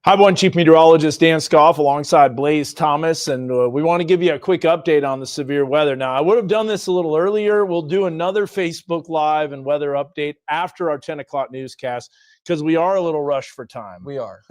Hi, everyone. Chief Meteorologist Dan Scoff alongside Blaze Thomas, and we want to give you a quick update on the severe weather. Now, I would have done this a little earlier. We'll do another Facebook Live and weather update after our 10 o'clock newscast because we are a little rushed for time. We are.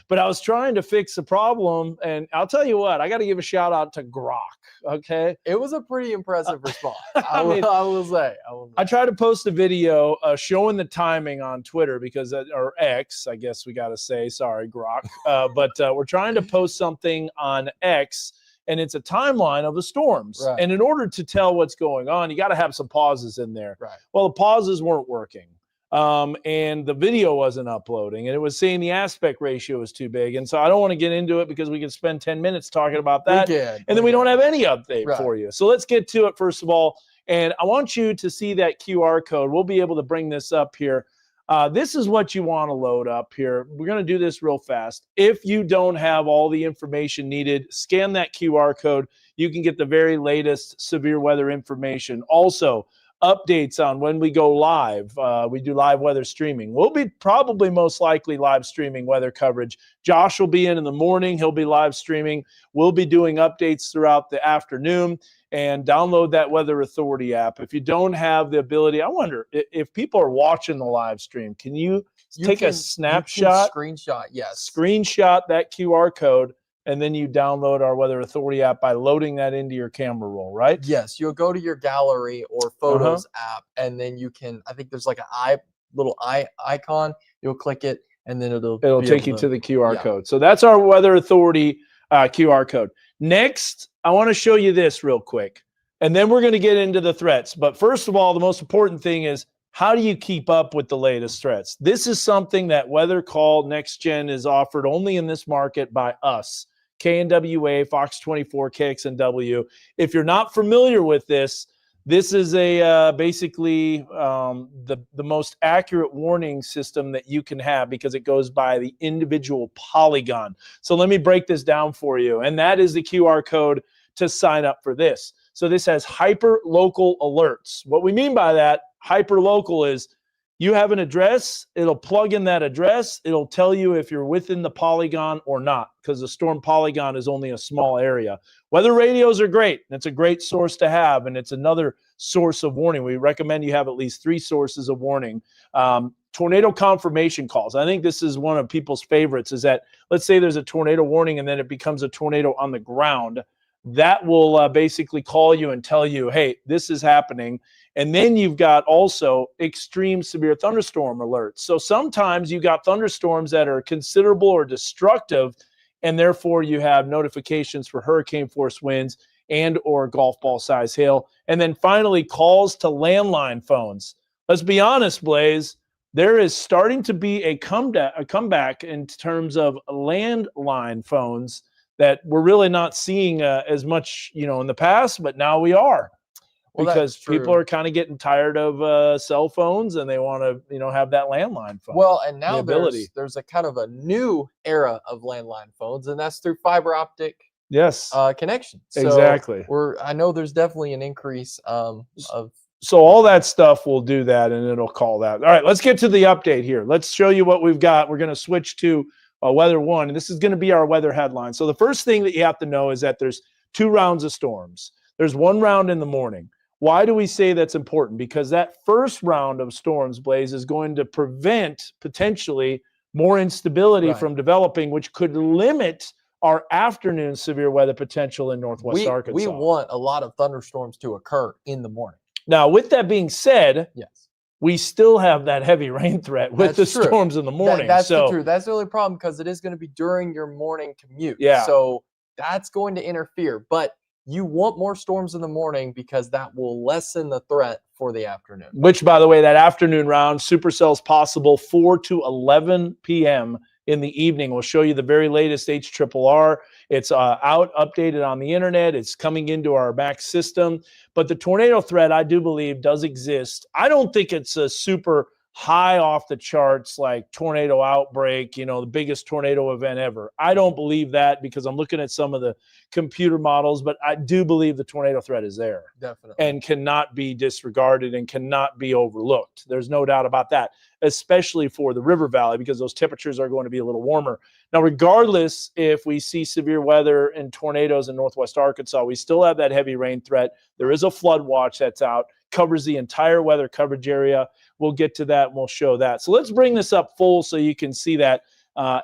But I was trying to fix a problem, and I'll tell you what, I got to give a shout out to Grok, okay? It was a pretty impressive response. I will say. I tried to post a video showing the timing on Twitter because, or X, I guess we got to say, sorry, Grok. But we're trying to post something on X, and it's a timeline of the storms. Right. And in order to tell what's going on, you got to have some pauses in there. Right. Well, the pauses weren't working. And the video wasn't uploading, and it was saying the aspect ratio was too big. And so I don't want to get into it because we could spend 10 minutes talking about that. And then we don't have any update for you. So let's get to it first of all. And I want you to see that QR code. We'll be able to bring this up here. This is what you want to load up here. We're going to do this real fast. If you don't have all the information needed, scan that QR code. You can get the very latest severe weather information. Also, updates on when we go live. We do live weather streaming. We'll be probably most likely live streaming weather coverage. Josh will be in the morning. He'll be live streaming. We'll be doing updates throughout the afternoon. And download that Weather Authority app. If you don't have the ability, I wonder if people are watching the live stream, can you take a snapshot? Screenshot, yes. Screenshot that QR code, and then you download our Weather Authority app by loading that into your camera roll, right? Yes, you'll go to your gallery or photos app, and then you can, I think there's like a little eye icon. You'll click it, and then it'll take you to the QR code. So that's our Weather Authority QR code. Next, I want to show you this real quick, and then we're going to get into the threats. But first of all, the most important thing is, how do you keep up with the latest threats? This is something that Weather Call NextGen is offered only in this market by us, KNWA, Fox 24, KXNW. If you're not familiar with this, this is a basically the most accurate warning system that you can have because it goes by the individual polygon. So let me break this down for you. And that is the QR code to sign up for this. So this has hyper-local alerts. What we mean by that, hyper-local, is you have an address, it'll plug in that address, it'll tell you if you're within the polygon or not, because the storm polygon is only a small area. Weather radios are great. It's a great source to have, and it's another source of warning. We recommend you have at least 3 sources of warning. Tornado confirmation calls. I think this is one of people's favorites, is that let's say there's a tornado warning and then it becomes a tornado on the ground. That will basically call you and tell you, hey, this is happening. And then you've got also extreme severe thunderstorm alerts. So sometimes you got thunderstorms that are considerable or destructive, and therefore you have notifications for hurricane force winds and or golf ball size hail. And then finally, calls to landline phones. Let's be honest, Blaze, there is starting to be a comeback in terms of landline phones that we're really not seeing as much, in the past, but now we are. Because people are kind of getting tired of cell phones, and they want to, have that landline phone. Well, and now there's a kind of a new era of landline phones, and that's through fiber optic connection. So exactly. I know there's definitely an increase of. So all that stuff will do that, and it'll call that. All right, let's get to the update here. Let's show you what we've got. We're going to switch to Weather 1, and this is going to be our weather headline. So the first thing that you have to know is that there's 2 rounds of storms. There's 1 round in the morning. Why do we say that's important? Because that first round of storms, Blaze, is going to prevent potentially more instability from developing, which could limit our afternoon severe weather potential in Northwest Arkansas. We want a lot of thunderstorms to occur in the morning. Now, with that being said, we still have that heavy rain threat with That's the true. storms in the morning. That's the so truth. That's the only problem because it is going to be during your morning commute. Yeah. So that's going to interfere. But you want more storms in the morning because that will lessen the threat for the afternoon. which, by the way, that afternoon round, supercells possible 4 to 11 p.m. in the evening. We'll show you the very latest HRRR. It's out, updated on the internet. It's coming into our Mac system. But the tornado threat, I do believe, does exist. I don't think it's a super high off the charts like tornado outbreak, the biggest tornado event ever. I don't believe that because I'm looking at some of the computer models, but I do believe the tornado threat is there. Definitely. And cannot be disregarded and cannot be overlooked. There's no doubt about that, especially for the river valley because those temperatures are going to be a little warmer. Now, regardless if we see severe weather and tornadoes in northwest Arkansas, we still have that heavy rain threat. There is a flood watch that's out, covers the entire weather coverage area. We'll get to that and we'll show that. So let's bring this up full so you can see that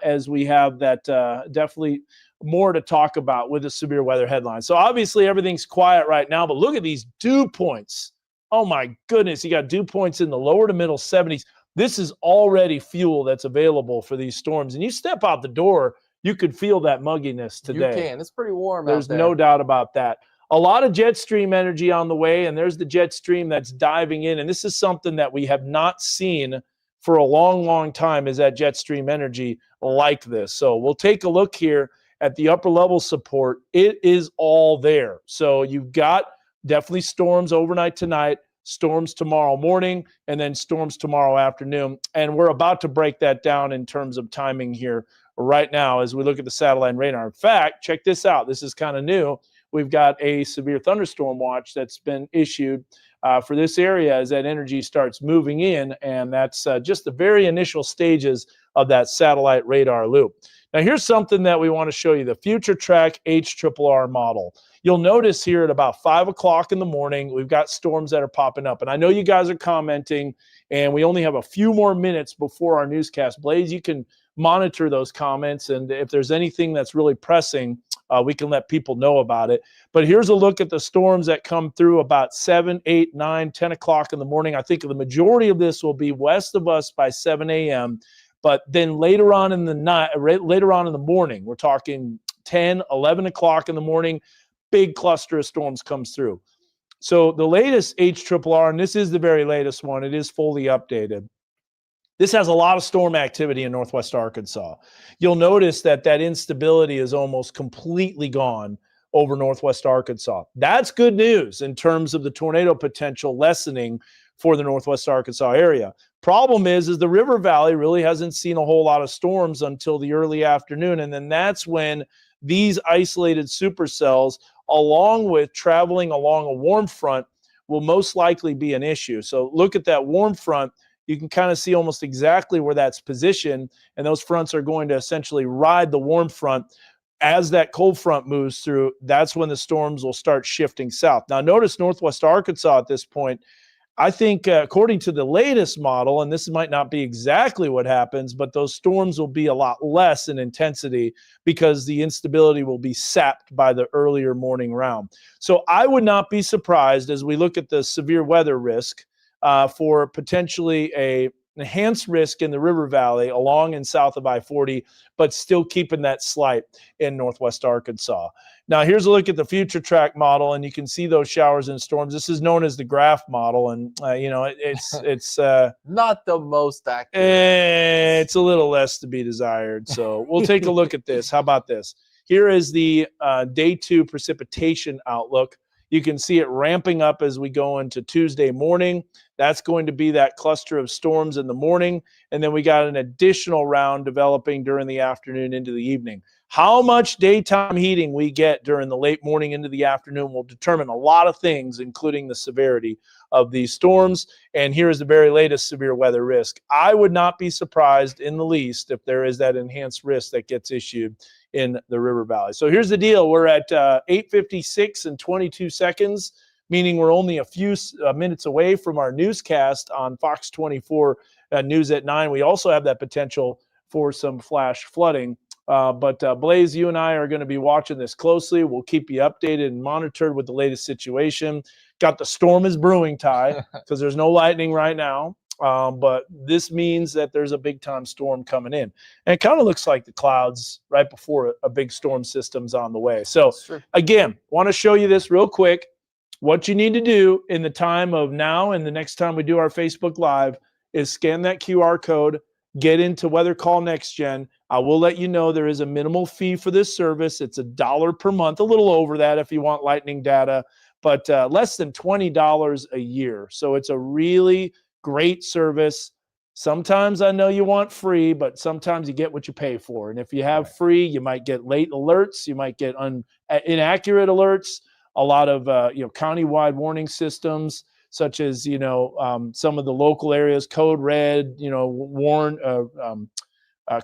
as we have that definitely more to talk about with the severe weather headline. So obviously everything's quiet right now, but look at these dew points. Oh my goodness, you got dew points in the lower to middle 70s. This is already fuel that's available for these storms. And you step out the door, you could feel that mugginess today. You can. It's pretty warm There's out there. no doubt about that. A lot of jet stream energy on the way, and there's the jet stream that's diving in. And this is something that we have not seen for a long, long time, is that jet stream energy like this. So we'll take a look here at the upper level support. It is all there. So you've got definitely storms overnight tonight, storms tomorrow morning, and then storms tomorrow afternoon. And we're about to break that down in terms of timing here right now as we look at the satellite and radar. In fact, check this out. This is kind of new. We've got a severe thunderstorm watch that's been issued for this area as that energy starts moving in, and that's just the very initial stages of that satellite radar loop. Now, here's something that we want to show you, the Future Track HRRR model. You'll notice here at about 5 o'clock in the morning, we've got storms that are popping up. And I know you guys are commenting, and we only have a few more minutes before our newscast. Blaze, you can monitor those comments, and if there's anything that's really pressing, we can let people know about it. But here's a look at the storms that come through about 7, 8, 9, 10 o'clock in the morning. I think the majority of this will be west of us by 7 a.m., but then later on in the night, later on in the morning, we're talking 10, 11 o'clock in the morning, big cluster of storms comes through. So the latest HRRR, and this is the very latest one, it is fully updated. This has a lot of storm activity in northwest Arkansas. You'll notice that that instability is almost completely gone over northwest Arkansas. That's good news in terms of the tornado potential lessening for the northwest Arkansas area. Problem is the river valley really hasn't seen a whole lot of storms until the early afternoon, and then that's when these isolated supercells, along with traveling along a warm front, will most likely be an issue. So look at that warm front. You can kind of see almost exactly where that's positioned, and those fronts are going to essentially ride the warm front. As that cold front moves through, that's when the storms will start shifting south. Now, notice northwest Arkansas at this point, I think according to the latest model, and this might not be exactly what happens, but those storms will be a lot less in intensity because the instability will be sapped by the earlier morning round. So I would not be surprised as we look at the severe weather risk for potentially a enhanced risk in the river valley along and south of I-40, but still keeping that slight in northwest Arkansas. Now, here's a look at the Future Track model, and you can see those showers and storms. This is known as the graph model, and it's not the most accurate. It's a little less to be desired. So we'll take a look at this. How about this? Here is the day 2 precipitation outlook. You can see it ramping up as we go into Tuesday morning. That's going to be that cluster of storms in the morning. And then we got an additional round developing during the afternoon into the evening. How much daytime heating we get during the late morning into the afternoon will determine a lot of things, including the severity of these storms. And here is the very latest severe weather risk. I would not be surprised in the least if there is that enhanced risk that gets issued in the river valley. So here's the deal. We're at 8:56 and 22 seconds, meaning we're only a few minutes away from our newscast on Fox 24 News at 9. We also have that potential for some flash flooding. But Blaze, you and I are going to be watching this closely. We'll keep you updated and monitored with the latest situation. Got the storm is brewing, Ty, because there's no lightning right now. But this means that there's a big time storm coming in. And it kind of looks like the clouds right before a big storm system's on the way. So again, want to show you this real quick. What you need to do in the time of now and the next time we do our Facebook Live is scan that QR code, get into Weather Call NextGen. I will let you know there is a minimal fee for this service. It's $1 per month, a little over that if you want lightning data, but less than $20 a year. So it's a really great service. Sometimes I know you want free, but sometimes you get what you pay for. And if you have free, you might get late alerts. You might get inaccurate alerts. A lot of county-wide warning systems, such as some of the local areas, Code Red,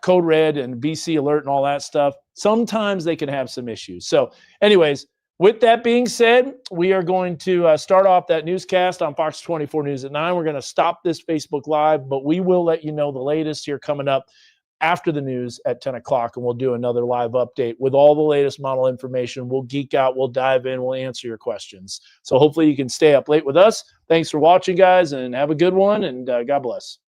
Code Red and BC Alert and all that stuff. Sometimes they can have some issues. So, anyways. With that being said, we are going to start off that newscast on Fox 24 News at 9. We're going to stop this Facebook Live, but we will let you know the latest here coming up after the news at 10 o'clock, and we'll do another live update with all the latest model information. We'll geek out, we'll dive in, we'll answer your questions. So hopefully you can stay up late with us. Thanks for watching, guys, and have a good one, and God bless.